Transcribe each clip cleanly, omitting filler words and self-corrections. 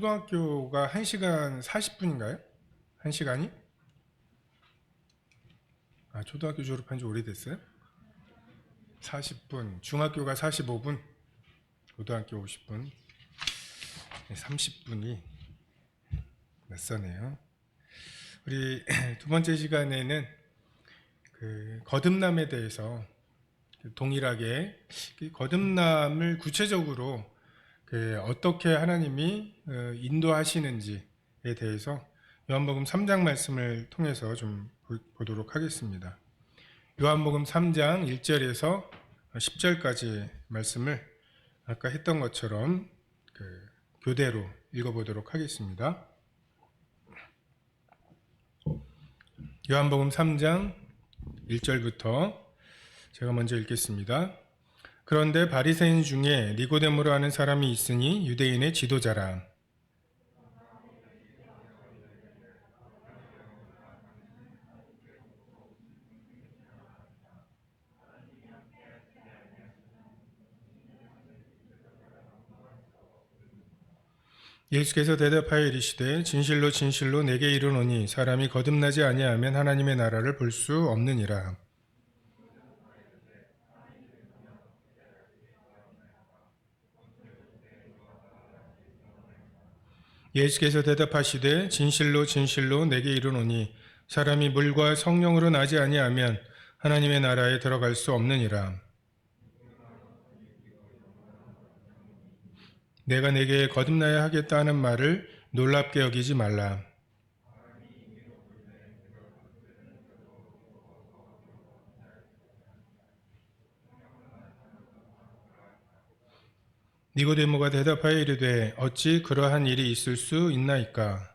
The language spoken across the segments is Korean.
초등학교가 1시간 40분인가요? 1시간이? 초등학교 졸업한 지 오래됐어요? 40분. 중학교가 45분. 고등학교 50분. 30분이 낯서네요. 우리 두 번째 시간에는 그 거듭남에 대해서 동일하게 거듭남을 구체적으로 어떻게 하나님이 인도하시는지에 대해서 요한복음 3장 말씀을 통해서 좀 보도록 하겠습니다. 요한복음 3장 1절에서 10절까지 말씀을 아까 했던 것처럼 교대로 읽어보도록 하겠습니다. 요한복음 3장 1절부터 제가 먼저 읽겠습니다. 그런데 바리새인 중에 니고데모로 하는 사람이 있으니 유대인의 지도자라. 예수께서 대답하여 이르시되 진실로 진실로 내게 이르노니 사람이 거듭나지 아니하면 하나님의 나라를 볼 수 없느니라. 예수께서 대답하시되 진실로 진실로 내게 이르노니 사람이 물과 성령으로 나지 아니하면 하나님의 나라에 들어갈 수 없느니라. 내가 내게 거듭나야 하겠다 하는 말을 놀랍게 여기지 말라. 니고데모가 대답하여 이르되 어찌 그러한 일이 있을 수 있나이까?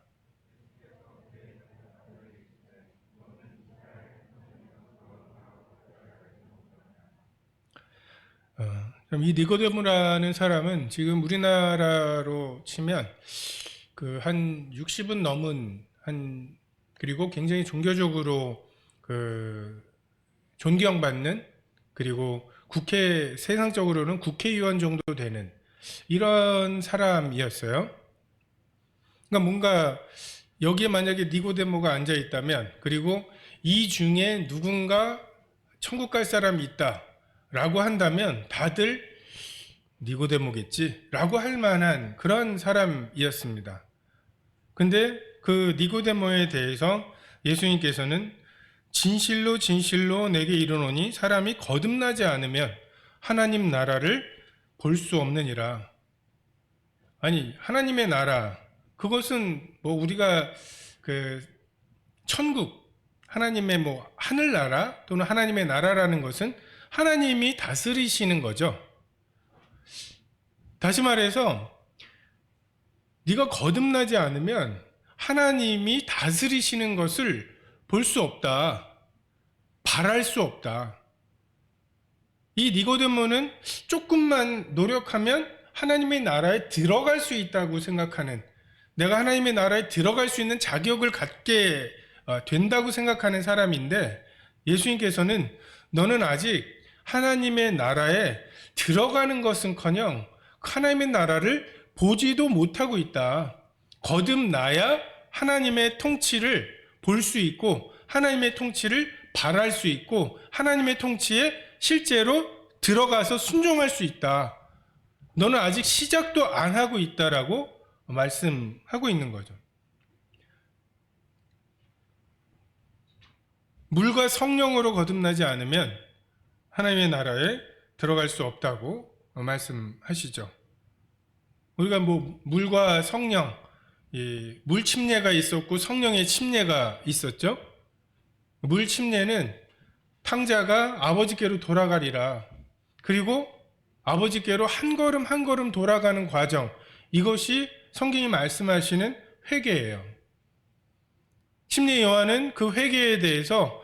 이 니고데모라는 사람은 지금 우리나라로 치면 한 60은 넘은 그리고 굉장히 종교적으로 존경받는, 그리고 세상적으로는 국회의원 정도 되는 이런 사람이었어요. 그러니까 뭔가 여기에 만약에 니고데모가 앉아 있다면, 그리고 이 중에 누군가 천국 갈 사람이 있다 라고 한다면 다들 니고데모겠지 라고 할 만한 그런 사람이었습니다. 근데 그 니고데모에 대해서 예수님께서는 진실로 진실로 내게 이르노니 사람이 거듭나지 않으면 하나님 나라를 볼 수 없느니라. 아니, 하나님의 나라, 그것은 우리가 천국, 하나님의 하늘나라 또는 하나님의 나라라는 것은 하나님이 다스리시는 거죠. 다시 말해서 네가 거듭나지 않으면 하나님이 다스리시는 것을 볼 수 없다. 바랄 수 없다. 이 니고데모는 조금만 노력하면 하나님의 나라에 들어갈 수 있다고 생각하는, 내가 하나님의 나라에 들어갈 수 있는 자격을 갖게 된다고 생각하는 사람인데, 예수님께서는 너는 아직 하나님의 나라에 들어가는 것은커녕 하나님의 나라를 보지도 못하고 있다. 거듭나야 하나님의 통치를 볼 수 있고 하나님의 통치를 바랄 수 있고 하나님의 통치에 실제로 들어가서 순종할 수 있다. 너는 아직 시작도 안 하고 있다라고 말씀하고 있는 거죠. 물과 성령으로 거듭나지 않으면 하나님의 나라에 들어갈 수 없다고 말씀하시죠. 우리가 물과 성령, 물 침례가 있었고 성령의 침례가 있었죠. 물 침례는 탕자가 아버지께로 돌아가리라. 그리고 아버지께로 한 걸음 한 걸음 돌아가는 과정, 이것이 성경이 말씀하시는 회개예요. 침례 요한은 그 회개에 대해서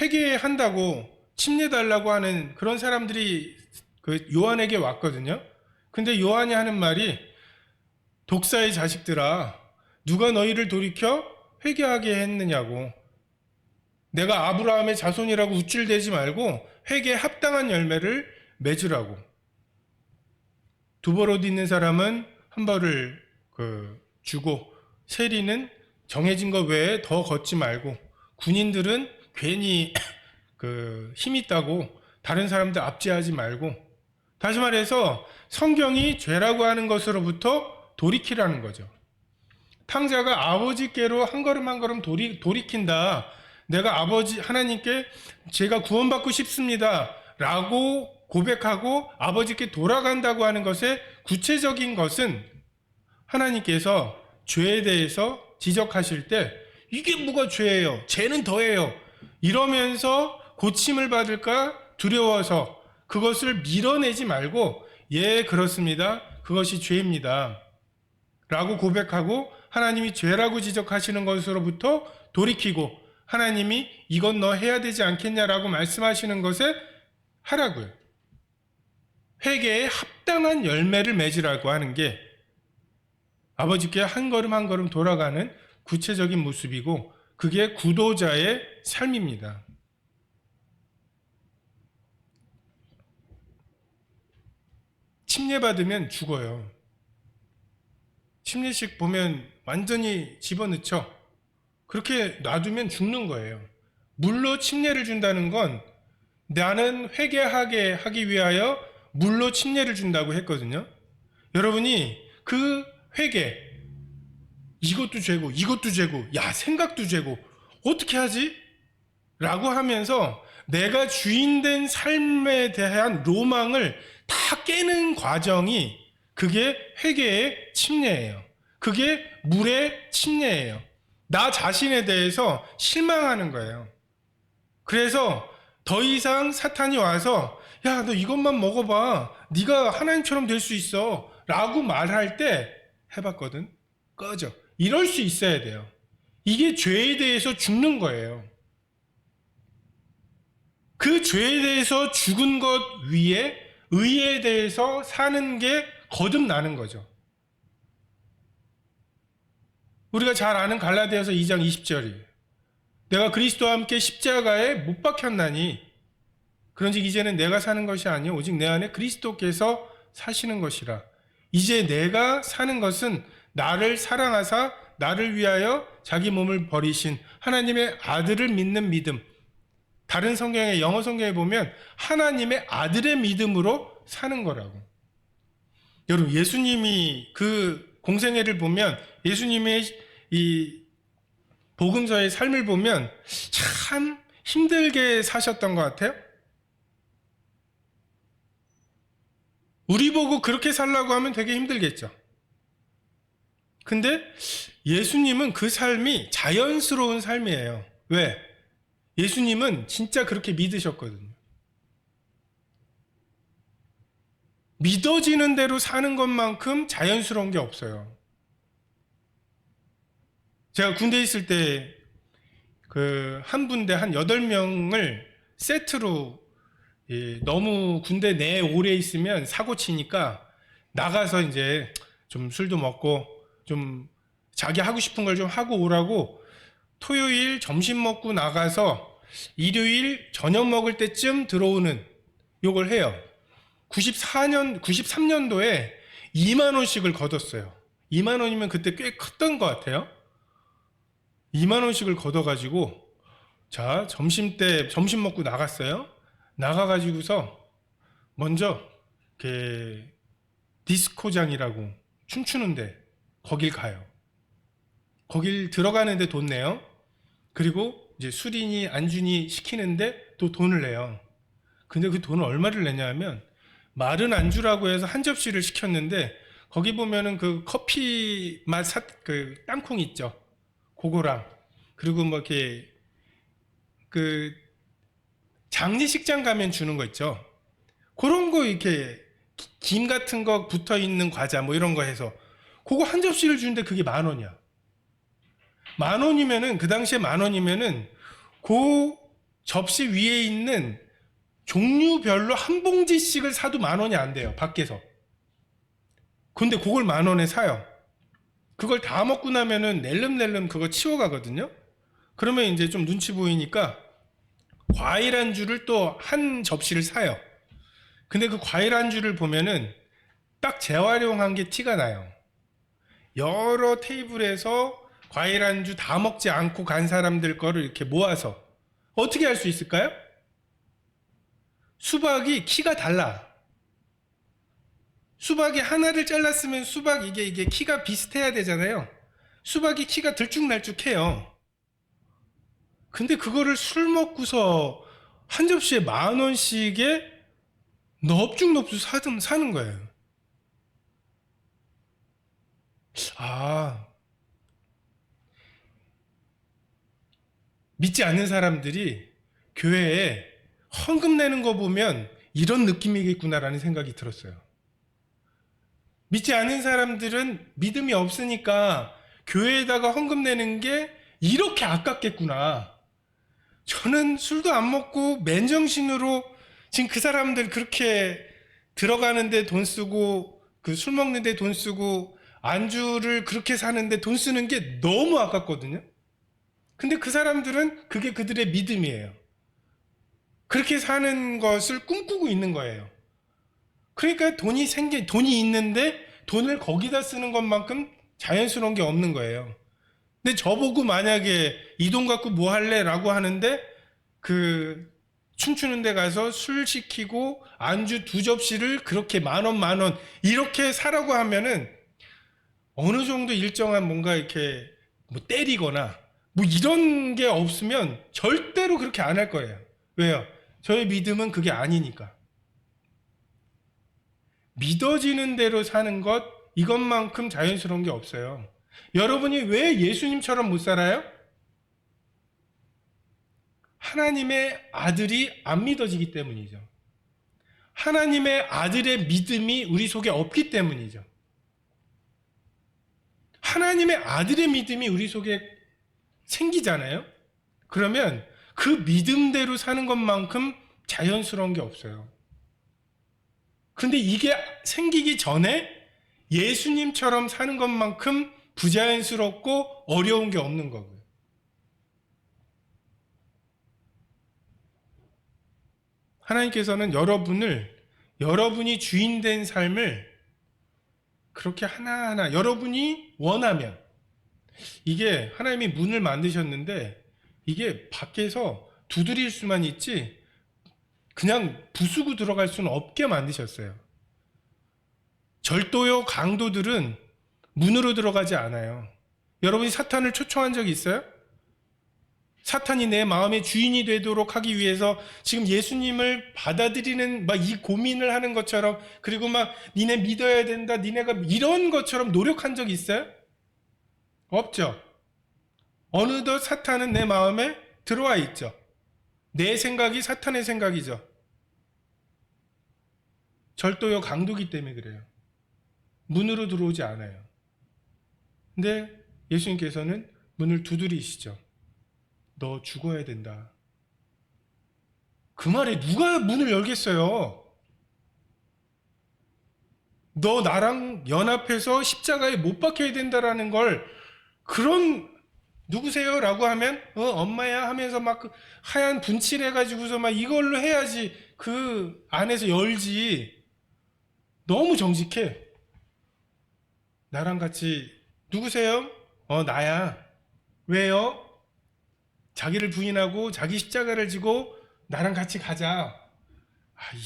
회개한다고 침례 달라고 하는 그런 사람들이 요한에게 왔거든요. 근데 요한이 하는 말이 독사의 자식들아, 누가 너희를 돌이켜 회개하게 했느냐고. 내가 아브라함의 자손이라고 우쭐대지 말고 회개에 합당한 열매를 맺으라고. 두 버릇 있는 사람은 한 벌을 주고, 세리는 정해진 것 외에 더 걷지 말고, 군인들은 괜히 힘 있다고 다른 사람들 압제하지 말고, 다시 말해서 성경이 죄라고 하는 것으로부터 돌이키라는 거죠. 탕자가 아버지께로 한 걸음 한 걸음 돌이킨다. 내가 아버지 하나님께 제가 구원받고 싶습니다 라고 고백하고 아버지께 돌아간다고 하는 것의 구체적인 것은 하나님께서 죄에 대해서 지적하실 때 이게 뭐가 죄예요? 죄는 더해요. 이러면서 고침을 받을까 두려워서 그것을 밀어내지 말고 예, 그렇습니다. 그것이 죄입니다 라고 고백하고 하나님이 죄라고 지적하시는 것으로부터 돌이키고 하나님이 이건 너 해야 되지 않겠냐라고 말씀하시는 것에 하라고요. 회개에 합당한 열매를 맺으라고 하는 게 아버지께 한 걸음 한 걸음 돌아가는 구체적인 모습이고 그게 구도자의 삶입니다. 침례받으면 죽어요. 침례식 보면 완전히 집어넣죠. 그렇게 놔두면 죽는 거예요. 물로 침례를 준다는 건 나는 회개하게 하기 위하여 물로 침례를 준다고 했거든요. 여러분이 그 회개, 이것도 죄고 이것도 죄고 야 생각도 죄고 어떻게 하지? 라고 하면서 내가 주인된 삶에 대한 로망을 다 깨는 과정이 그게 회개의 침례예요. 그게 물의 침례예요. 나 자신에 대해서 실망하는 거예요. 그래서 더 이상 사탄이 와서 야, 너 이것만 먹어봐. 네가 하나님처럼 될 수 있어. 라고 말할 때 해봤거든. 꺼져. 이럴 수 있어야 돼요. 이게 죄에 대해서 죽는 거예요. 그 죄에 대해서 죽은 것 위에 의에 대해서 사는 게 거듭나는 거죠. 우리가 잘 아는 갈라디아서 2장 20절이에요. 내가 그리스도와 함께 십자가에 못 박혔나니 그런즉 이제는 내가 사는 것이 아니요 오직 내 안에 그리스도께서 사시는 것이라. 이제 내가 사는 것은 나를 사랑하사 나를 위하여 자기 몸을 버리신 하나님의 아들을 믿는 믿음. 다른 성경에 영어 성경에 보면 하나님의 아들의 믿음으로 사는 거라고. 여러분 예수님이 그 공생애를 보면 예수님의 이 복음서의 삶을 보면 참 힘들게 사셨던 것 같아요. 우리 보고 그렇게 살라고 하면 되게 힘들겠죠. 근데 예수님은 그 삶이 자연스러운 삶이에요. 왜? 예수님은 진짜 그렇게 믿으셨거든요. 믿어지는 대로 사는 것만큼 자연스러운 게 없어요. 제가 군대에 있을 때 한 분대 한 8명을 세트로 너무 군대 내에 오래 있으면 사고 치니까 나가서 이제 좀 술도 먹고 좀 자기 하고 싶은 걸 좀 하고 오라고 토요일 점심 먹고 나가서 일요일 저녁 먹을 때쯤 들어오는 요걸 해요. 93년도에 2만 원씩을 걷었어요. 2만 원이면 그때 꽤 컸던 것 같아요. 2만 원씩을 걷어가지고 자 점심 먹고 나갔어요. 나가가지고서 먼저 디스코장이라고 춤추는데 거길 가요. 거길 들어가는데 돈 내요. 그리고 이제 술이니 안주니 시키는데 또 돈을 내요. 근데 그 돈을 얼마를 내냐면 마른 안주라고 해서 한 접시를 시켰는데 거기 보면은 그 커피 맛 그 땅콩 있죠. 그거랑 그리고 뭐 이렇게 그 장례식장 가면 주는 거 있죠. 그런 거 이렇게 김 같은 거 붙어 있는 과자 뭐 이런 거 해서 그거 한 접시를 주는데 그게 10,000원이야. 10,000원이면은 그 당시에 10,000원이면은 그 접시 위에 있는 종류별로 한 봉지씩을 사도 10,000원이 안 돼요. 밖에서. 근데 그걸 10,000원에 사요. 그걸 다 먹고 나면은 낼름낼름 그거 치워가거든요. 그러면 이제 좀 눈치 보이니까 과일 안주를 또 한 접시를 사요. 근데 그 과일 안주를 보면은 딱 재활용한 게 티가 나요. 여러 테이블에서 과일 안주 다 먹지 않고 간 사람들 거를 이렇게 모아서 어떻게 할 수 있을까요? 수박이 키가 달라. 수박이 하나를 잘랐으면 수박 이게 키가 비슷해야 되잖아요. 수박이 키가 들쭉날쭉해요. 근데 그거를 술 먹고서 한 접시에 10,000원씩에 넙죽넙죽 사는 거예요. 아, 믿지 않는 사람들이 교회에 헌금 내는 거 보면 이런 느낌이겠구나라는 생각이 들었어요. 믿지 않은 사람들은 믿음이 없으니까 교회에다가 헌금 내는 게 이렇게 아깝겠구나. 저는 술도 안 먹고 맨정신으로 지금 그 사람들 그렇게 들어가는데 돈 쓰고 그 술 먹는데 돈 쓰고 안주를 그렇게 사는데 돈 쓰는 게 너무 아깝거든요. 근데 그 사람들은 그게 그들의 믿음이에요. 그렇게 사는 것을 꿈꾸고 있는 거예요. 그러니까 돈이 있는데 돈을 거기다 쓰는 것만큼 자연스러운 게 없는 거예요. 근데 저보고 만약에 이 돈 갖고 뭐 할래? 라고 하는데 그 춤추는 데 가서 술 시키고 안주 2접시를 그렇게 10,000원 이렇게 사라고 하면은 어느 정도 일정한 뭔가 이렇게 뭐 때리거나 뭐 이런 게 없으면 절대로 그렇게 안 할 거예요. 왜요? 저의 믿음은 그게 아니니까. 믿어지는 대로 사는 것, 이것만큼 자연스러운 게 없어요. 여러분이 왜 예수님처럼 못 살아요? 하나님의 아들이 안 믿어지기 때문이죠. 하나님의 아들의 믿음이 우리 속에 없기 때문이죠. 하나님의 아들의 믿음이 우리 속에 생기잖아요? 그러면 그 믿음대로 사는 것만큼 자연스러운 게 없어요. 근데 이게 생기기 전에 예수님처럼 사는 것만큼 부자연스럽고 어려운 게 없는 거고요. 하나님께서는 여러분이 주인 된 삶을 그렇게 하나하나 여러분이 원하면 이게 하나님이 문을 만드셨는데 이게 밖에서 두드릴 수만 있지 그냥 부수고 들어갈 수는 없게 만드셨어요. 절도요 강도들은 문으로 들어가지 않아요. 여러분이 사탄을 초청한 적이 있어요? 사탄이 내 마음의 주인이 되도록 하기 위해서 지금 예수님을 받아들이는 막 이 고민을 하는 것처럼 그리고 막 니네 믿어야 된다 니네가 이런 것처럼 노력한 적이 있어요? 없죠. 어느덧 사탄은 내 마음에 들어와 있죠. 내 생각이 사탄의 생각이죠. 절도요 강도기 때문에 그래요. 문으로 들어오지 않아요. 근데 예수님께서는 문을 두드리시죠. 너 죽어야 된다. 그 말에 누가 문을 열겠어요? 너 나랑 연합해서 십자가에 못 박혀야 된다라는 걸 그런 누구세요? 라고 하면 엄마야 하면서 막 하얀 분칠해가지고서 막 이걸로 해야지 그 안에서 열지. 너무 정직해. 나랑 같이 누구세요? 나야. 왜요? 자기를 부인하고 자기 십자가를 지고 나랑 같이 가자.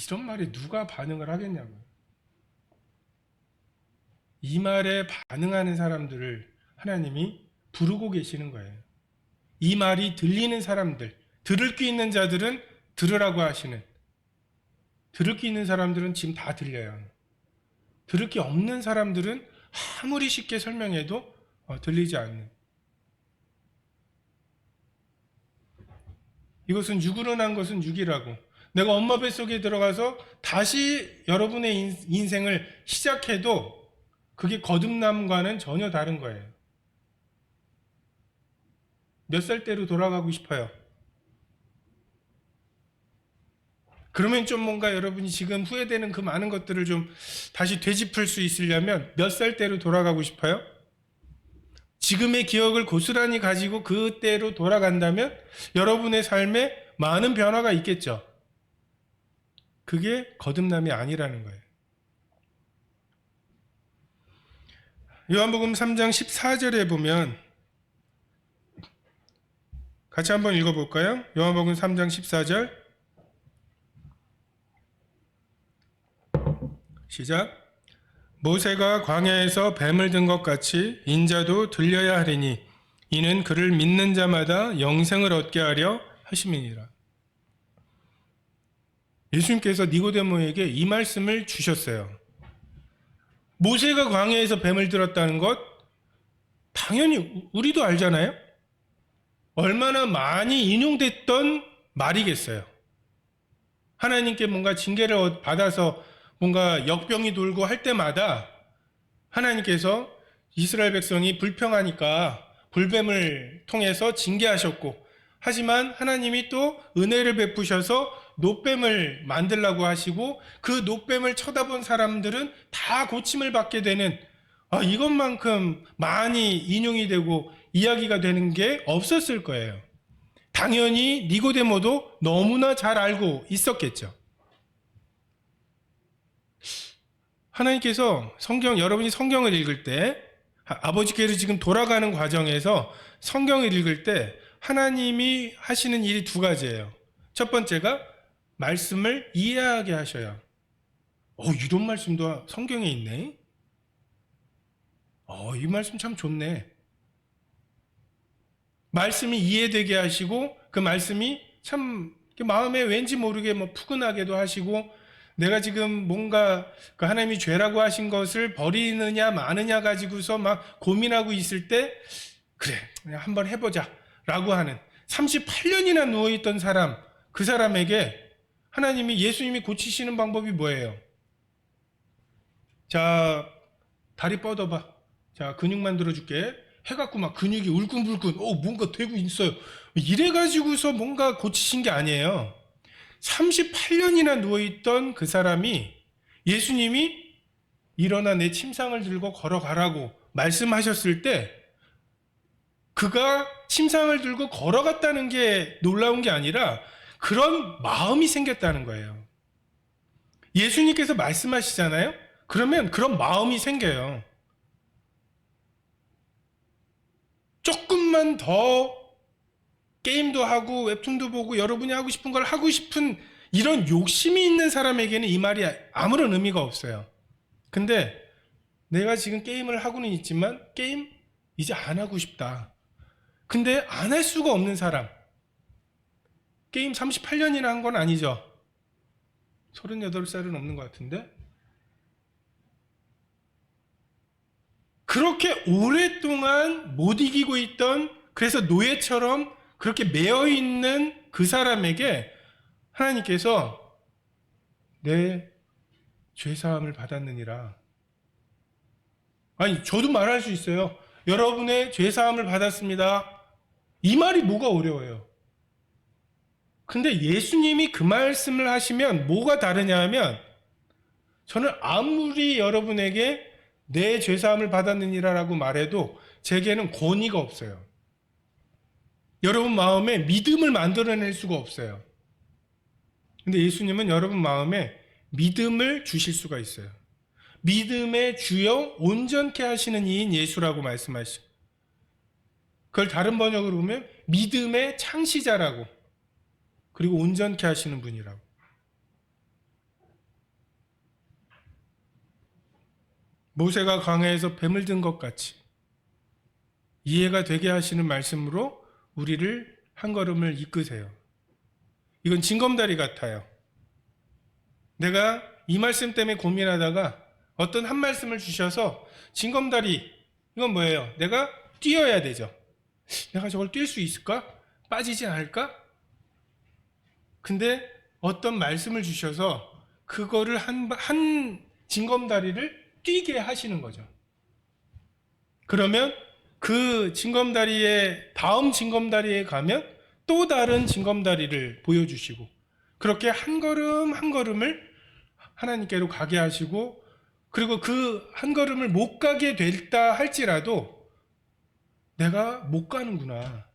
이런 말에 누가 반응을 하겠냐고요. 이 말에 반응하는 사람들을 하나님이 부르고 계시는 거예요. 이 말이 들리는 사람들, 들을 귀 있는 자들은 들으라고 하시는, 들을 귀 있는 사람들은 지금 다 들려요. 들을 귀 없는 사람들은 아무리 쉽게 설명해도 들리지 않는. 이것은 육으로 난 것은 육이라고. 내가 엄마 뱃속에 들어가서 다시 여러분의 인생을 시작해도 그게 거듭남과는 전혀 다른 거예요. 몇 살 때로 돌아가고 싶어요? 그러면 좀 뭔가 여러분이 지금 후회되는 그 많은 것들을 좀 다시 되짚을 수 있으려면 몇 살 때로 돌아가고 싶어요? 지금의 기억을 고스란히 가지고 그때로 돌아간다면 여러분의 삶에 많은 변화가 있겠죠. 그게 거듭남이 아니라는 거예요. 요한복음 3장 14절에 보면 같이 한번 읽어볼까요? 요한복음 3장 14절 시작. 모세가 광야에서 뱀을 든 것 같이 인자도 들려야 하리니 이는 그를 믿는 자마다 영생을 얻게 하려 하심이니라. 예수님께서 니고데모에게 이 말씀을 주셨어요. 모세가 광야에서 뱀을 들었다는 것 당연히 우리도 알잖아요. 얼마나 많이 인용됐던 말이겠어요. 하나님께 뭔가 징계를 받아서 뭔가 역병이 돌고 할 때마다 하나님께서 이스라엘 백성이 불평하니까 불뱀을 통해서 징계하셨고, 하지만 하나님이 또 은혜를 베푸셔서 놋뱀을 만들라고 하시고 그 놋뱀을 쳐다본 사람들은 다 고침을 받게 되는, 이것만큼 많이 인용이 되고 이야기가 되는 게 없었을 거예요. 당연히 니고데모도 너무나 잘 알고 있었겠죠. 하나님께서 여러분이 성경을 읽을 때, 아버지께로 지금 돌아가는 과정에서 성경을 읽을 때 하나님이 하시는 일이 두 가지예요. 첫 번째가 말씀을 이해하게 하셔요. 이런 말씀도 성경에 있네. 이 말씀 참 좋네. 말씀이 이해되게 하시고 그 말씀이 참 마음에 왠지 모르게 푸근하게도 하시고, 내가 지금 뭔가 그 하나님이 죄라고 하신 것을 버리느냐 마느냐 가지고서 막 고민하고 있을 때, 그래 그냥 한번 해보자 라고 하는, 38년이나 누워있던 사람, 그 사람에게 하나님이, 예수님이 고치시는 방법이 뭐예요? 자, 다리 뻗어봐. 자, 근육 만들어줄게. 해갖고 막 근육이 울끈불끈, 뭔가 되고 있어요. 이래가지고서 뭔가 고치신 게 아니에요. 38년이나 누워있던 그 사람이, 예수님이 일어나 내 침상을 들고 걸어가라고 말씀하셨을 때 그가 침상을 들고 걸어갔다는 게 놀라운 게 아니라 그런 마음이 생겼다는 거예요. 예수님께서 말씀하시잖아요. 그러면 그런 마음이 생겨요. 조금만 더 게임도 하고 웹툰도 보고 여러분이 하고 싶은 걸 하고 싶은 이런 욕심이 있는 사람에게는 이 말이 아무런 의미가 없어요. 근데 내가 지금 게임을 하고는 있지만 게임 이제 안 하고 싶다. 근데 안 할 수가 없는 사람. 게임 38년이나 한 건 아니죠. 38살은 넘는 것 같은데. 그렇게 오랫동안 못 이기고 있던, 그래서 노예처럼 그렇게 매여 있는 그 사람에게 하나님께서 내 죄사함을 받았느니라. 아니, 저도 말할 수 있어요. 여러분의 죄사함을 받았습니다. 이 말이 뭐가 어려워요. 근데 예수님이 그 말씀을 하시면 뭐가 다르냐 하면, 저는 아무리 여러분에게 내 죄사함을 받았느니라 라고 말해도 제게는 권위가 없어요. 여러분 마음에 믿음을 만들어낼 수가 없어요. 근데 예수님은 여러분 마음에 믿음을 주실 수가 있어요. 믿음의 주여 온전케 하시는 이인 예수라고 말씀하시죠. 그걸 다른 번역으로 보면 믿음의 창시자라고, 그리고 온전케 하시는 분이라고. 모세가 광야에서 뱀을 든 것 같이 이해가 되게 하시는 말씀으로 우리를 한 걸음을 이끄세요. 이건 징검다리 같아요. 내가 이 말씀 때문에 고민하다가 어떤 한 말씀을 주셔서, 징검다리, 이건 뭐예요? 내가 뛰어야 되죠. 내가 저걸 뛸 수 있을까? 빠지지 않을까? 근데 어떤 말씀을 주셔서 그거를 한 징검다리를 뛰게 하시는 거죠. 그러면 그 징검다리의 다음 징검다리에 가면 또 다른 징검다리를 보여주시고, 그렇게 한 걸음 한 걸음을 하나님께로 가게 하시고, 그리고 그 한 걸음을 못 가게 됐다 할지라도 내가 못 가는구나,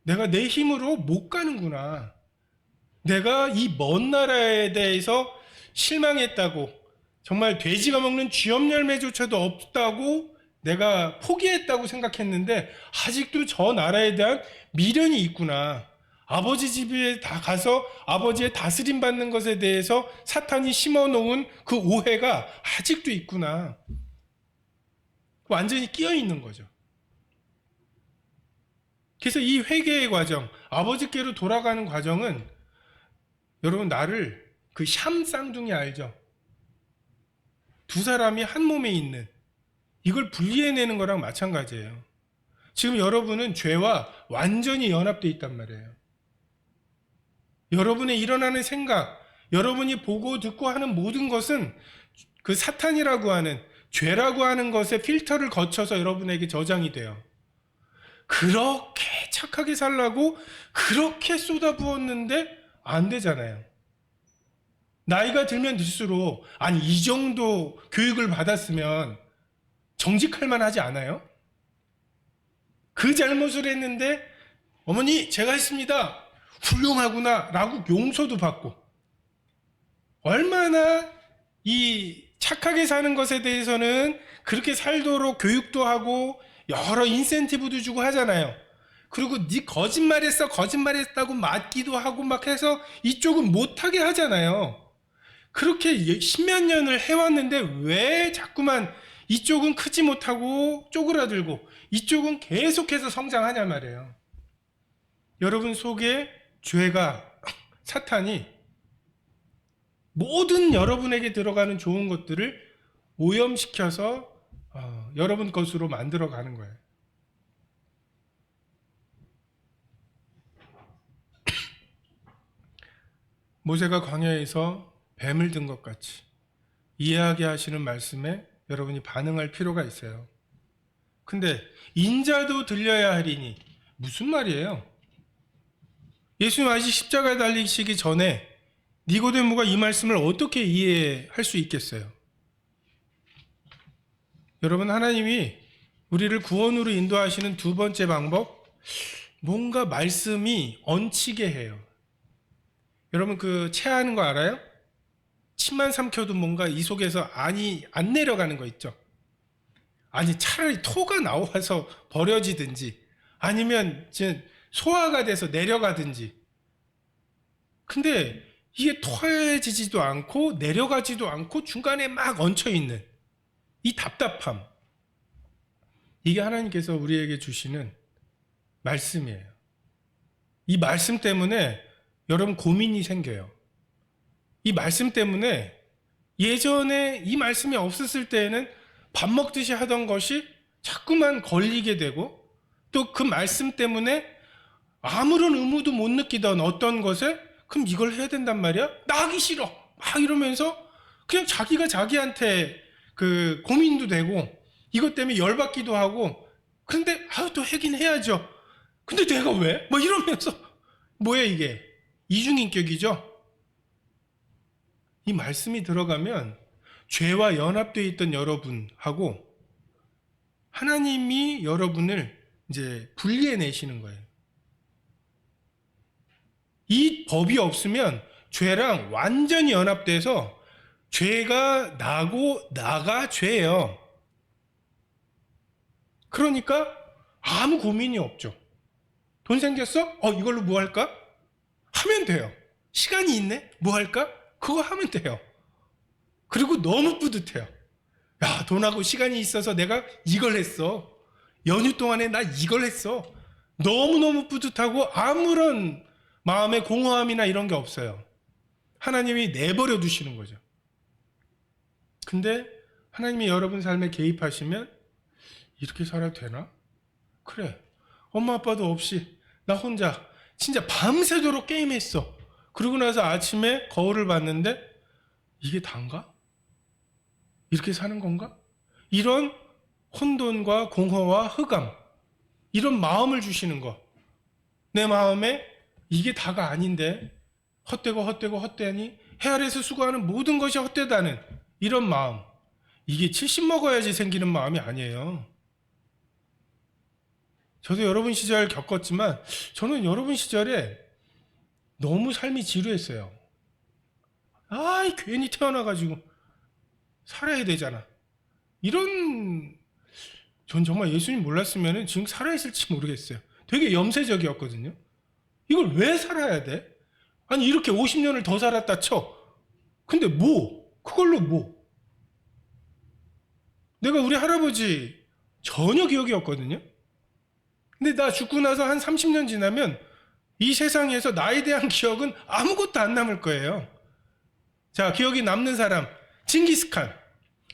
내가 내 힘으로 못 가는구나, 내가 이 먼 나라에 대해서 실망했다고, 정말 돼지가 먹는 쥐염 열매조차도 없다고 내가 포기했다고 생각했는데 아직도 저 나라에 대한 미련이 있구나. 아버지 집에 다 가서 아버지의 다스림 받는 것에 대해서 사탄이 심어놓은 그 오해가 아직도 있구나. 완전히 끼어 있는 거죠. 그래서 이 회개의 과정, 아버지께로 돌아가는 과정은 여러분 나를 그 샴 쌍둥이 알죠? 두 사람이 한 몸에 있는 이걸 분리해내는 거랑 마찬가지예요. 지금 여러분은 죄와 완전히 연합되어 있단 말이에요. 여러분의 일어나는 생각, 여러분이 보고 듣고 하는 모든 것은 그 사탄이라고 하는 죄라고 하는 것의 필터를 거쳐서 여러분에게 저장이 돼요. 그렇게 착하게 살라고 그렇게 쏟아부었는데 안 되잖아요. 나이가 들면 들수록 아니 이 정도 교육을 받았으면 정직할 만하지 않아요? 그 잘못을 했는데 어머니 제가 했습니다. 훌륭하구나 라고 용서도 받고 얼마나 이 착하게 사는 것에 대해서는 그렇게 살도록 교육도 하고 여러 인센티브도 주고 하잖아요. 그리고 네 거짓말했다고 맞기도 하고 막 해서 이쪽은 못하게 하잖아요. 그렇게 십몇 년을 해왔는데 왜 자꾸만 이쪽은 크지 못하고 쪼그라들고 이쪽은 계속해서 성장하냐 말이에요. 여러분 속에 죄가 사탄이 모든 여러분에게 들어가는 좋은 것들을 오염시켜서 여러분 것으로 만들어가는 거예요. 모세가 광야에서 뱀을 든 것 같이 이해하게 하시는 말씀에 여러분이 반응할 필요가 있어요. 근데 인자도 들려야 하리니 무슨 말이에요? 예수님 아직 십자가에 달리시기 전에 니고데모가 이 말씀을 어떻게 이해할 수 있겠어요? 여러분 하나님이 우리를 구원으로 인도하시는 두 번째 방법, 뭔가 말씀이 얹히게 해요. 여러분 그 체하는 거 알아요? 침만 삼켜도 뭔가 이 속에서 안이 안 내려가는 거 있죠. 아니 차라리 토가 나와서 버려지든지 아니면 소화가 돼서 내려가든지. 근데 이게 토해지지도 않고 내려가지도 않고 중간에 막 얹혀있는 이 답답함. 이게 하나님께서 우리에게 주시는 말씀이에요. 이 말씀 때문에 여러분 고민이 생겨요. 이 말씀 때문에 예전에 이 말씀이 없었을 때에는 밥 먹듯이 하던 것이 자꾸만 걸리게 되고 또 그 말씀 때문에 아무런 의무도 못 느끼던 어떤 것에 그럼 이걸 해야 된단 말이야? 나 하기 싫어! 막 이러면서 그냥 자기가 자기한테 그 고민도 되고 이것 때문에 열받기도 하고 그런데 또 하긴 해야죠. 근데 내가 왜? 뭐 이러면서 뭐야 이게? 이중인격이죠? 이 말씀이 들어가면 죄와 연합되어 있던 여러분하고 하나님이 여러분을 이제 분리해내시는 거예요. 이 법이 없으면 죄랑 완전히 연합돼서 죄가 나고 나가 죄예요. 그러니까 아무 고민이 없죠. 돈 생겼어? 이걸로 뭐 할까? 하면 돼요. 시간이 있네? 뭐 할까? 그거 하면 돼요. 그리고 너무 뿌듯해요. 야, 돈하고 시간이 있어서 내가 이걸 했어. 연휴 동안에 나 이걸 했어. 너무너무 뿌듯하고 아무런 마음의 공허함이나 이런 게 없어요. 하나님이 내버려 두시는 거죠. 근데 하나님이 여러분 삶에 개입하시면 이렇게 살아도 되나? 그래. 엄마 아빠도 없이 나 혼자 진짜 밤새도록 게임했어. 그러고 나서 아침에 거울을 봤는데 이게 단가? 이렇게 사는 건가? 이런 혼돈과 공허와 흑암, 이런 마음을 주시는 거. 내 마음에 이게 다가 아닌데 헛되니 헤아려서 수고하는 모든 것이 헛되다는 이런 마음. 이게 70 먹어야지 생기는 마음이 아니에요. 저도 여러분 시절 겪었지만 저는 여러분 시절에 너무 삶이 지루했어요. 괜히 태어나가지고 살아야 되잖아. 이런 전 정말 예수님 몰랐으면 지금 살아있을지 모르겠어요. 되게 염세적이었거든요. 이걸 왜 살아야 돼? 아니 이렇게 50년을 더 살았다 쳐. 근데 뭐? 그걸로 뭐? 내가 우리 할아버지 전혀 기억이 없거든요. 근데 나 죽고 나서 한 30년 지나면 이 세상에서 나에 대한 기억은 아무것도 안 남을 거예요. 자, 기억이 남는 사람, 징기스칸.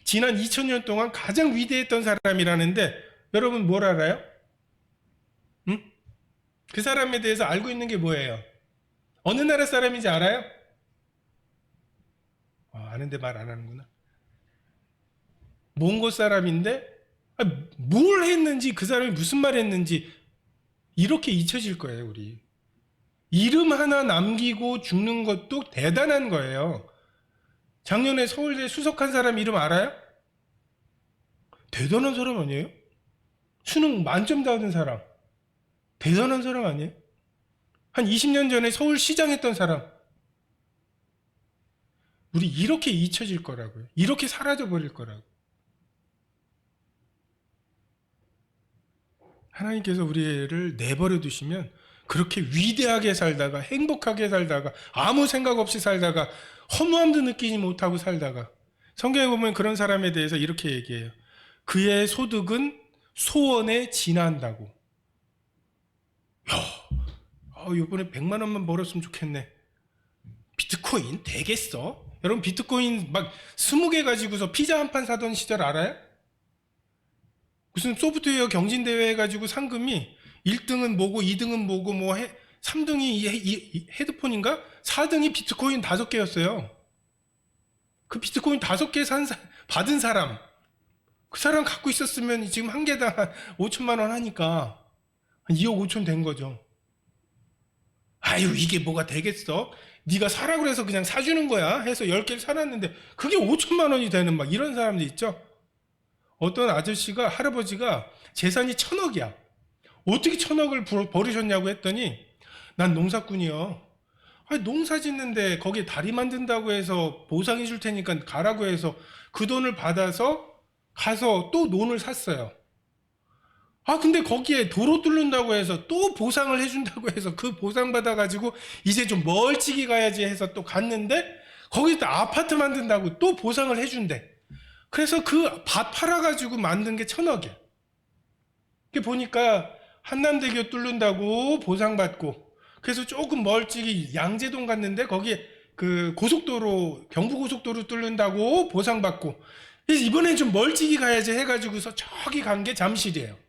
지난 2000년 동안 가장 위대했던 사람이라는데 여러분 뭘 알아요? 응? 그 사람에 대해서 알고 있는 게 뭐예요? 어느 나라 사람인지 알아요? 아는데 말 안 하는구나. 몽고 사람인데 뭘 했는지 그 사람이 무슨 말 했는지 이렇게 잊혀질 거예요, 우리. 이름 하나 남기고 죽는 것도 대단한 거예요. 작년에 서울대 수석한 사람 이름 알아요? 대단한 사람 아니에요? 수능 만점 받은 사람. 대단한 사람 아니에요? 한 20년 전에 서울시장 했던 사람. 우리 이렇게 잊혀질 거라고요. 이렇게 사라져 버릴 거라고. 하나님께서 우리를 내버려 두시면 그렇게 위대하게 살다가 행복하게 살다가 아무 생각 없이 살다가 허무함도 느끼지 못하고 살다가 성경에 보면 그런 사람에 대해서 이렇게 얘기해요. 그의 소득은 소원에 지난다고. 이번에 100만 원만 벌었으면 좋겠네. 비트코인 되겠어? 여러분 비트코인 막 20개 가지고서 피자 한 판 사던 시절 알아요? 무슨 소프트웨어 경진대회 해가지고 상금이 1등은 뭐고 2등은 뭐고 3등이 헤드폰인가? 4등이 비트코인 5개였어요. 그 비트코인 5개 받은 사람, 그 사람 갖고 있었으면 지금 한 개당 5천만 원 하니까 한 2억 5천 된 거죠. 아유 이게 뭐가 되겠어? 네가 사라 그래서 그냥 사주는 거야 해서 10개를 사놨는데 그게 5천만 원이 되는 막 이런 사람들 있죠. 어떤 아저씨가 할아버지가 재산이 1,000억이야. 어떻게 1,000억을 버리셨냐고 했더니 난 농사꾼이요. 농사 짓는데 거기에 다리 만든다고 해서 보상해 줄 테니까 가라고 해서 그 돈을 받아서 가서 또 논을 샀어요. 근데 거기에 도로 뚫는다고 해서 또 보상을 해준다고 해서 그 보상 받아가지고 이제 좀 멀찍이 가야지 해서 또 갔는데 거기다 아파트 만든다고 또 보상을 해준대. 그래서 그 밭 팔아가지고 만든 게 1,000억이야. 보니까 한남대교 뚫는다고 보상받고 그래서 조금 멀찍이 양재동 갔는데 거기에 그 고속도로 경부고속도로 뚫는다고 보상받고 그래서 이번엔 좀 멀찍이 가야지 해가지고서 저기 간 게 잠실이에요.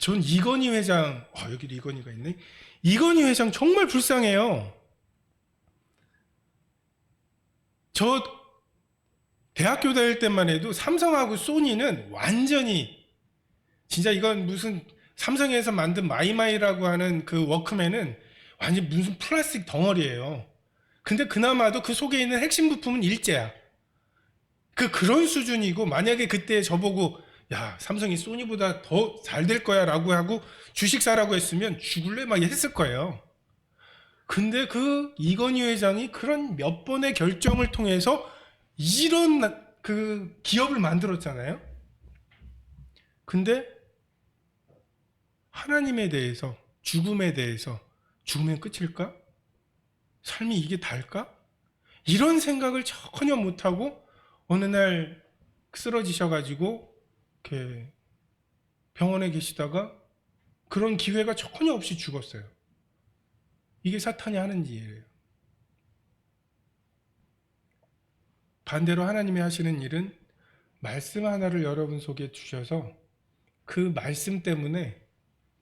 전 이건희 회장, 여기 이건희가 있네. 이건희 회장 정말 불쌍해요. 저 대학교 다닐 때만 해도 삼성하고 소니는 완전히 진짜 이건 무슨 삼성에서 만든 마이마이라고 하는 그 워크맨은 완전 무슨 플라스틱 덩어리예요. 근데 그나마도 그 속에 있는 핵심 부품은 일제야. 그런 수준이고 만약에 그때 저보고 야 삼성이 소니보다 더 잘 될 거야 라고 하고 주식 사라고 했으면 죽을래 막 했을 거예요. 근데 그 이건희 회장이 그런 몇 번의 결정을 통해서 이런 그 기업을 만들었잖아요. 근데 하나님에 대해서 죽음에 대해서 죽으면 끝일까? 삶이 이게 달까? 이런 생각을 전혀 못하고 어느 날 쓰러지셔가지고 이렇게 병원에 계시다가 그런 기회가 전혀 없이 죽었어요. 이게 사탄이 하는 일이에요. 반대로 하나님이 하시는 일은 말씀 하나를 여러분 속에 주셔서 그 말씀 때문에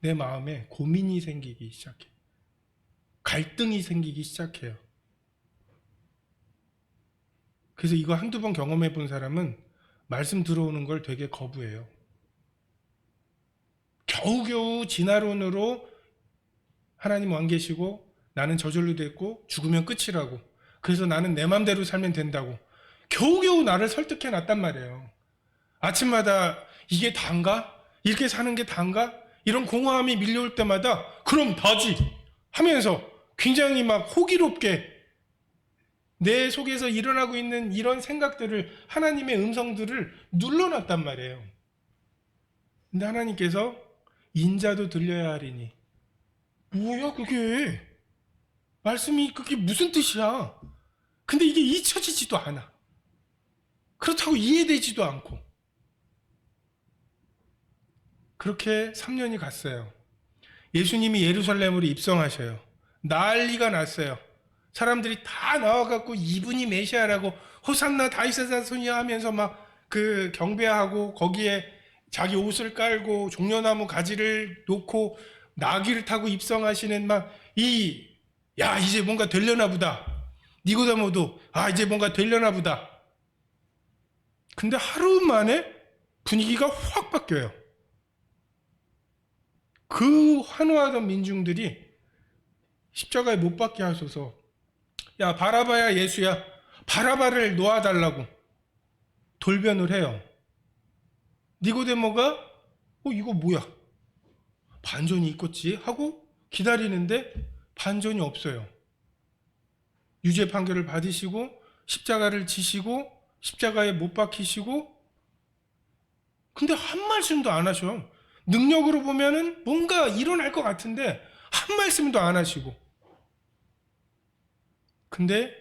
내 마음에 고민이 생기기 시작해요. 갈등이 생기기 시작해요. 그래서 이거 한두 번 경험해 본 사람은 말씀 들어오는 걸 되게 거부해요. 겨우겨우 진화론으로 하나님 왕 계시고 나는 저절로 됐고 죽으면 끝이라고. 그래서 나는 내 맘대로 살면 된다고. 겨우겨우 나를 설득해 놨단 말이에요. 아침마다 이게 다인가? 이렇게 사는 게 다인가? 이런 공허함이 밀려올 때마다 그럼 다지 하면서 굉장히 막 호기롭게 내 속에서 일어나고 있는 이런 생각들을, 하나님의 음성들을 눌러놨단 말이에요. 근데 하나님께서 인자도 들려야 하리니, 뭐야 그게? 말씀이 그게 무슨 뜻이야? 근데 이게 잊혀지지도 않아. 그렇다고 이해되지도 않고. 그렇게 3년이 갔어요. 예수님이 예루살렘으로 입성하셔요. 난리가 났어요. 사람들이 다 나와갖고 이분이 메시아라고 호산나 다윗의 자손이야 하면서 막 그 경배하고, 거기에 자기 옷을 깔고 종려나무 가지를 놓고 나귀를 타고 입성하시는 야 이제 뭔가 되려나 보다. 니고데모도 이제 뭔가 되려나 보다. 근데 하루 만에 분위기가 확 바뀌어요. 그 환호하던 민중들이 십자가에 못 박게 하소서. 야 바라바야 예수야, 바라바를 놓아달라고 돌변을 해요. 니고데모가 이거 뭐야, 반전이 있겠지 하고 기다리는데 반전이 없어요. 유죄 판결을 받으시고 십자가를 지시고 십자가에 못 박히시고, 근데 한 말씀도 안 하셔. 능력으로 보면은 뭔가 일어날 것 같은데 한 말씀도 안 하시고. 근데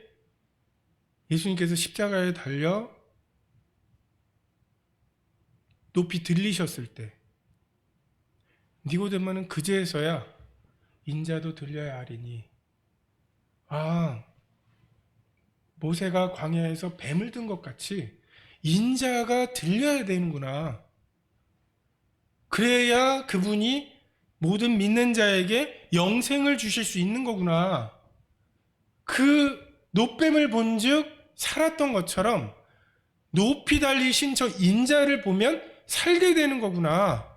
예수님께서 십자가에 달려 높이 들리셨을 때 니고데모는 그제서야 인자도 들려야 하리니, 모세가 광야에서 뱀을 든 것 같이 인자가 들려야 되는구나. 그래야 그분이 모든 믿는 자에게 영생을 주실 수 있는 거구나. 그 노뱀을 본즉 살았던 것처럼 높이 달리신 저 인자를 보면 살게 되는 거구나.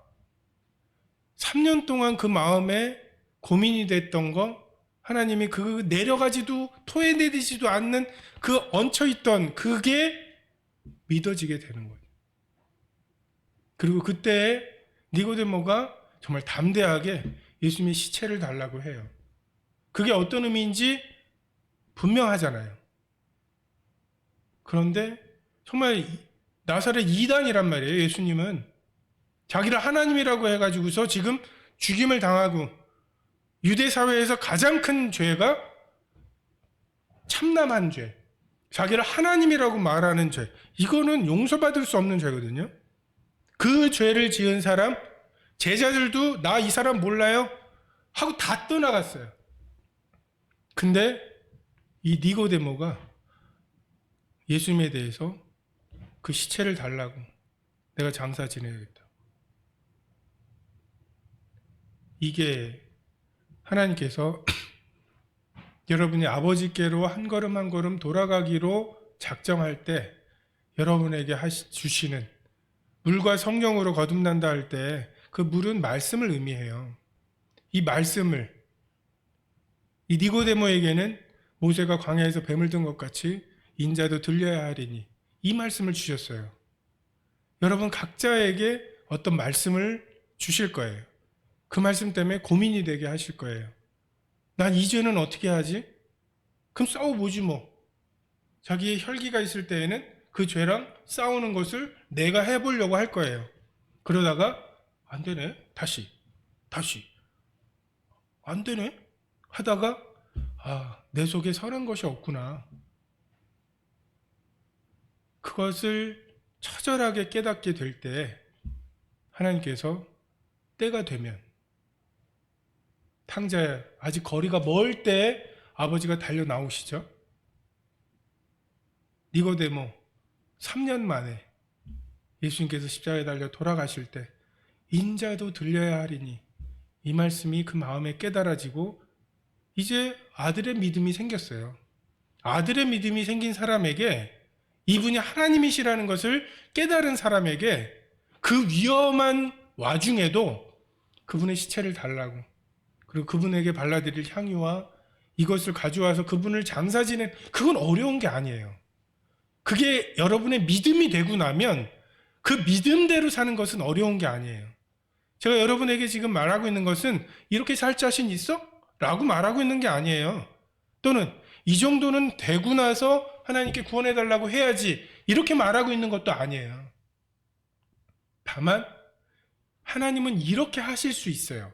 3년 동안 그 마음에 고민이 됐던 거, 하나님이 그 내려가지도 토해내리지도 않는 그 얹혀있던 그게 믿어지게 되는 거예요. 그리고 그때 니고데모가 정말 담대하게 예수님의 시체를 달라고 해요. 그게 어떤 의미인지 분명하잖아요. 그런데 정말 나사렛 이단이란 말이에요. 예수님은 자기를 하나님이라고 해가지고서 지금 죽임을 당하고, 유대 사회에서 가장 큰 죄가 참남한 죄, 자기를 하나님이라고 말하는 죄, 이거는 용서받을 수 없는 죄거든요. 그 죄를 지은 사람, 제자들도 나 이 사람 몰라요 하고 다 떠나갔어요. 근데 이 니고데모가 예수님에 대해서 그 시체를 달라고, 내가 장사 지내야겠다. 이게 하나님께서 여러분이 아버지께로 한 걸음 한 걸음 돌아가기로 작정할 때 여러분에게 주시는, 물과 성령으로 거듭난다 할 때 그 물은 말씀을 의미해요. 이 말씀을, 이 니고데모에게는 모세가 광야에서 뱀을 든 것 같이 인자도 들려야 하리니, 이 말씀을 주셨어요. 여러분 각자에게 어떤 말씀을 주실 거예요. 그 말씀 때문에 고민이 되게 하실 거예요. 난 이 죄는 어떻게 하지? 그럼 싸워보지 뭐. 자기의 혈기가 있을 때에는 그 죄랑 싸우는 것을 내가 해보려고 할 거예요. 그러다가 안 되네. 다시 안 되네 하다가 내 속에 선한 것이 없구나. 그것을 처절하게 깨닫게 될 때 하나님께서 때가 되면, 탕자야 아직 거리가 멀 때 아버지가 달려 나오시죠. 니고데모 3년 만에 예수님께서 십자가에 달려 돌아가실 때 인자도 들려야 하리니, 이 말씀이 그 마음에 깨달아지고 이제 아들의 믿음이 생겼어요. 아들의 믿음이 생긴 사람에게, 이분이 하나님이시라는 것을 깨달은 사람에게 그 위험한 와중에도 그분의 시체를 달라고, 그리고 그분에게 발라드릴 향유와 이것을 가져와서 그분을 장사 지낸, 그건 어려운 게 아니에요. 그게 여러분의 믿음이 되고 나면 그 믿음대로 사는 것은 어려운 게 아니에요. 제가 여러분에게 지금 말하고 있는 것은 이렇게 살 자신 있어? 라고 말하고 있는 게 아니에요. 또는 이 정도는 되고 나서 하나님께 구원해달라고 해야지 이렇게 말하고 있는 것도 아니에요. 다만 하나님은 이렇게 하실 수 있어요.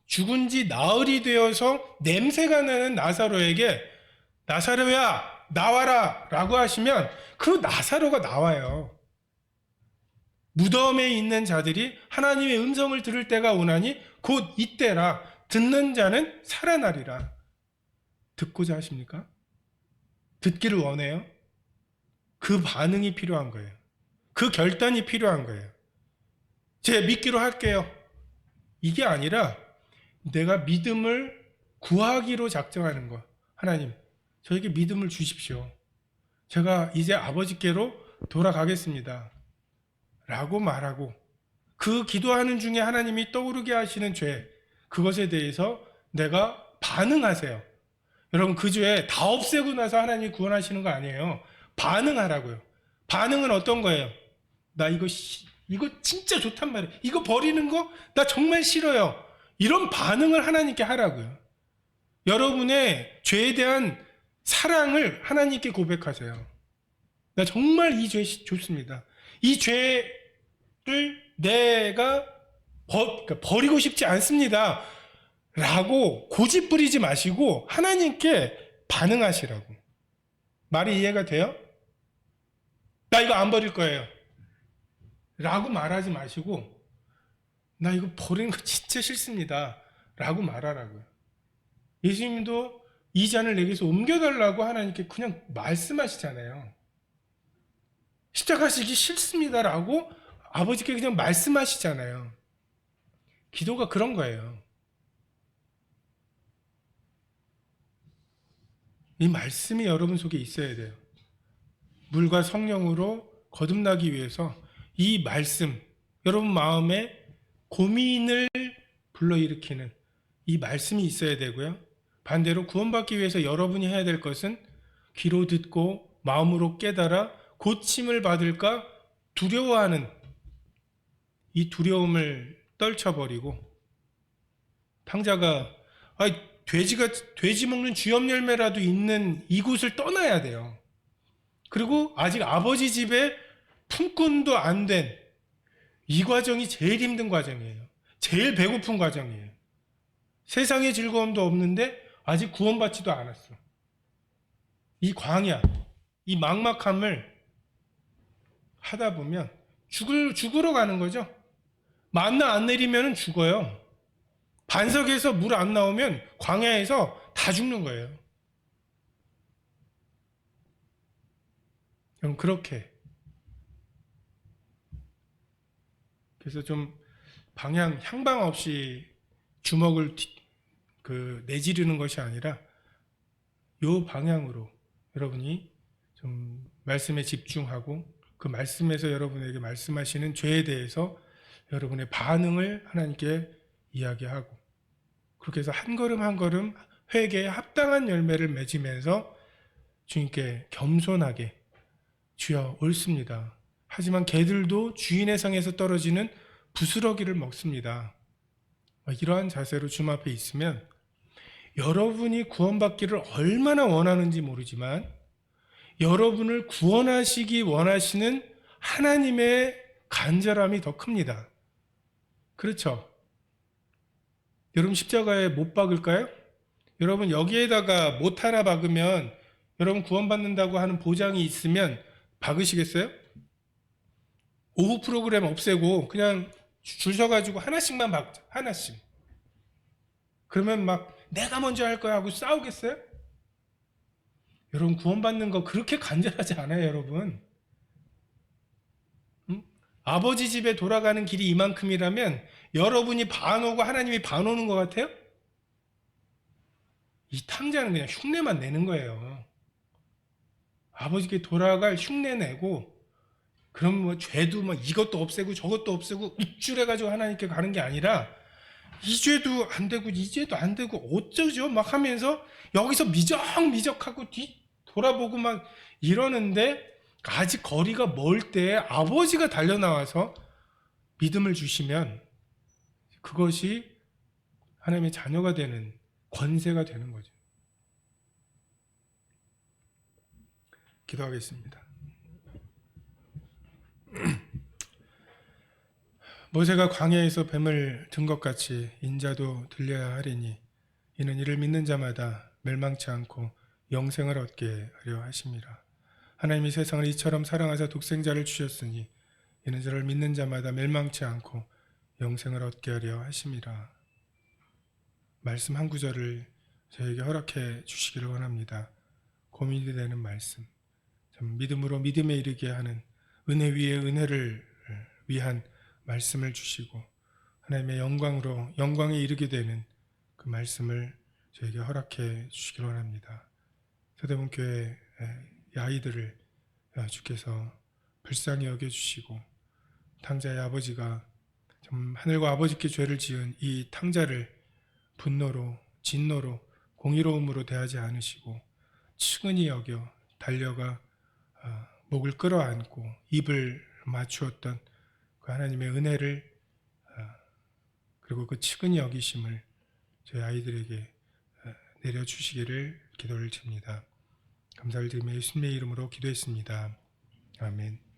죽은 지 나흘이 되어서 냄새가 나는 나사로에게 나사로야 나와라 라고 하시면 그 나사로가 나와요. 무덤에 있는 자들이 하나님의 음성을 들을 때가 오나니 곧 이때라. 듣는 자는 살아나리라. 듣고자 하십니까? 듣기를 원해요? 그 반응이 필요한 거예요. 그 결단이 필요한 거예요. 제 믿기로 할게요. 이게 아니라 내가 믿음을 구하기로 작정하는 거. 하나님, 저에게 믿음을 주십시오. 제가 이제 아버지께로 돌아가겠습니다. 라고 말하고 그 기도하는 중에 하나님이 떠오르게 하시는 죄, 그것에 대해서 내가 반응하세요. 여러분, 그 죄 다 없애고 나서 하나님이 구원하시는 거 아니에요. 반응하라고요. 반응은 어떤 거예요? 나 이거 진짜 좋단 말이에요. 이거 버리는 거 나 정말 싫어요. 이런 반응을 하나님께 하라고요. 여러분의 죄에 대한 사랑을 하나님께 고백하세요. 나 정말 이 죄 좋습니다. 이 죄를 내가 버리고 싶지 않습니다. 라고 고집 부리지 마시고 하나님께 반응하시라고. 말이 이해가 돼요? 나 이거 안 버릴 거예요. 라고 말하지 마시고 나 이거 버리는 거 진짜 싫습니다. 라고 말하라고요. 예수님도 이 잔을 내게서 옮겨달라고 하나님께 그냥 말씀하시잖아요. 십자가 지기 싫습니다. 라고 아버지께 그냥 말씀하시잖아요. 기도가 그런 거예요. 이 말씀이 여러분 속에 있어야 돼요. 물과 성령으로 거듭나기 위해서 이 말씀, 여러분 마음에 고민을 불러일으키는 이 말씀이 있어야 되고요. 반대로 구원받기 위해서 여러분이 해야 될 것은 귀로 듣고 마음으로 깨달아 고침을 받을까 두려워하는 이 두려움을 떨쳐버리고, 탕자가 돼지 먹는 쥐염 열매라도 있는 이곳을 떠나야 돼요. 그리고 아직 아버지 집에 품꾼도 안 된 이 과정이 제일 힘든 과정이에요. 제일 배고픈 과정이에요. 세상의 즐거움도 없는데 아직 구원받지도 않았어. 이 광야, 이 막막함을 하다 보면 죽으러 가는 거죠. 만나 안 내리면 죽어요. 반석에서 물 안 나오면 광야에서 다 죽는 거예요. 그럼 그렇게. 그래서 좀 향방 없이 주먹을 내지르는 것이 아니라 요 방향으로 여러분이 좀 말씀에 집중하고 그 말씀에서 여러분에게 말씀하시는 죄에 대해서 여러분의 반응을 하나님께 이야기하고, 그렇게 해서 한 걸음 한 걸음 회개에 합당한 열매를 맺으면서 주님께 겸손하게 주여 옳습니다. 하지만 개들도 주인의 상에서 떨어지는 부스러기를 먹습니다. 이러한 자세로 주님 앞에 있으면 여러분이 구원받기를 얼마나 원하는지 모르지만 여러분을 구원하시기 원하시는 하나님의 간절함이 더 큽니다. 그렇죠? 여러분 십자가에 못 박을까요? 여러분 여기에다가 못 하나 박으면 여러분 구원받는다고 하는 보장이 있으면 박으시겠어요? 오후 프로그램 없애고 그냥 줄 서가지고 하나씩만 박자. 하나씩. 그러면 막 내가 먼저 할 거야 하고 싸우겠어요? 여러분 구원받는 거 그렇게 간절하지 않아요, 여러분. 응? 아버지 집에 돌아가는 길이 이만큼이라면 여러분이 반 오고 하나님이 반 오는 것 같아요? 이 탕자는 그냥 흉내만 내는 거예요. 아버지께 돌아갈 흉내 내고, 그럼 뭐 죄도 뭐 이것도 없애고 저것도 없애고 우쭐해가지고 하나님께 가는 게 아니라 이 죄도 안 되고 이 죄도 안 되고 어쩌죠? 막 하면서 여기서 미적미적하고 돌아보고 막 이러는데 아직 거리가 멀 때 아버지가 달려나와서 믿음을 주시면 그것이 하나님의 자녀가 되는 권세가 되는 거죠. 기도하겠습니다. 모세가 광야에서 뱀을 든 것 같이 인자도 들려야 하리니 이는 이를 믿는 자마다 멸망치 않고 영생을 얻게 하려 하심이라. 하나님이 세상을 이처럼 사랑하사 독생자를 주셨으니 이는 저를 믿는 자마다 멸망치 않고 영생을 얻게 하려 하심이라. 말씀 한 구절을 저에게 허락해 주시기를 원합니다. 고민이 되는 말씀, 좀 믿음으로 믿음에 이르게 하는 은혜 위에 은혜를 위한 말씀을 주시고 하나님의 영광으로 영광에 이르게 되는 그 말씀을 저에게 허락해 주시기를 원합니다. 서대문교회 아이들을 주께서 불쌍히 여겨주시고 탕자의 아버지가 좀 하늘과 아버지께 죄를 지은 이 탕자를 분노로 진노로 공의로움으로 대하지 않으시고 측은히 여겨 달려가 목을 끌어안고 입을 맞추었던 그 하나님의 은혜를 그리고 그 측은히 여기심을 저희 아이들에게 내려주시기를 기도를 드립니다. 감사를 드리며 예수님의 이름으로 기도했습니다. 아멘.